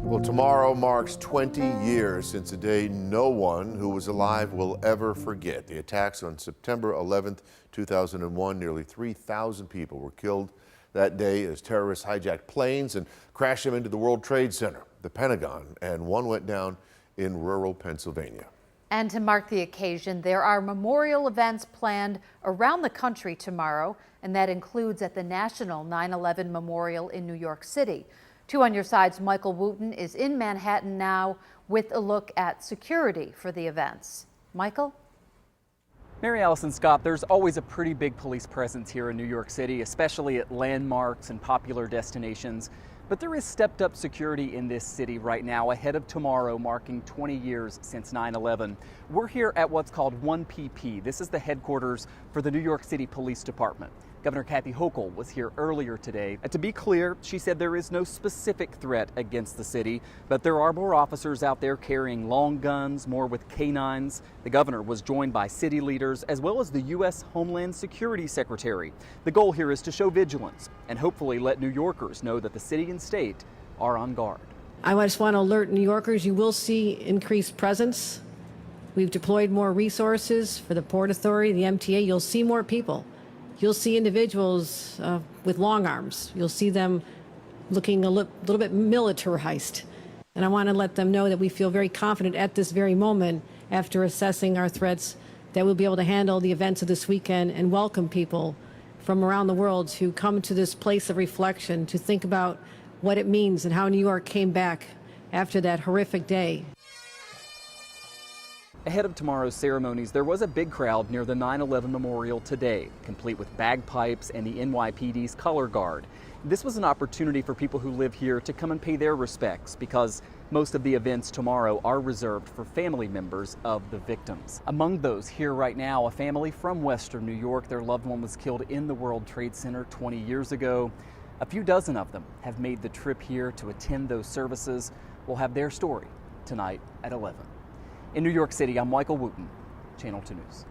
Well, tomorrow marks 20 years since a day no one who was alive will ever forget. The attacks on September 11th, 2001, nearly 3,000 people were killed that day as terrorists hijacked planes and crashed them into the World Trade Center, the Pentagon, and one went down in rural Pennsylvania. And to mark the occasion, there are memorial events planned around the country tomorrow, and that includes at the National 9/11 Memorial in New York City. 2 on Your Side's Michael Wooten is in Manhattan now with a look at security for the events. Michael? Mary Allison Scott, there's always a pretty big police presence here in New York City, especially at landmarks and popular destinations. But there is stepped up security in this city right now ahead of tomorrow, marking 20 years since 9/11. We're here at what's called 1PP. This is the headquarters for the New York City Police Department. Governor Kathy Hochul was here earlier today. And to be clear, she said there is no specific threat against the city, but there are more officers out there carrying long guns, more with canines. The governor was joined by city leaders as well as the U.S. Homeland Security Secretary. The goal here is to show vigilance and hopefully let New Yorkers know that the city and state are on guard. I just want to alert New Yorkers, you will see increased presence. We've deployed more resources for the Port Authority, the MTA. You'll see more people. You'll see individuals with long arms. You'll see them looking a little bit militarized. And I want to let them know that we feel very confident at this very moment, after assessing our threats, that we'll be able to handle the events of this weekend and welcome people from around the world to come to this place of reflection, to think about what it means and how New York came back after that horrific day. Ahead of tomorrow's ceremonies, there was a big crowd near the 9/11 Memorial today, complete with bagpipes and the NYPD's color guard. This was an opportunity for people who live here to come and pay their respects, because most of the events tomorrow are reserved for family members of the victims. Among those here right now, a family from Western New York. Their loved one was killed in the World Trade Center 20 years ago. A few dozen of them have made the trip here to attend those services. We'll have their story tonight at 11. In New York City, I'm Michael Wooten, Channel 2 News.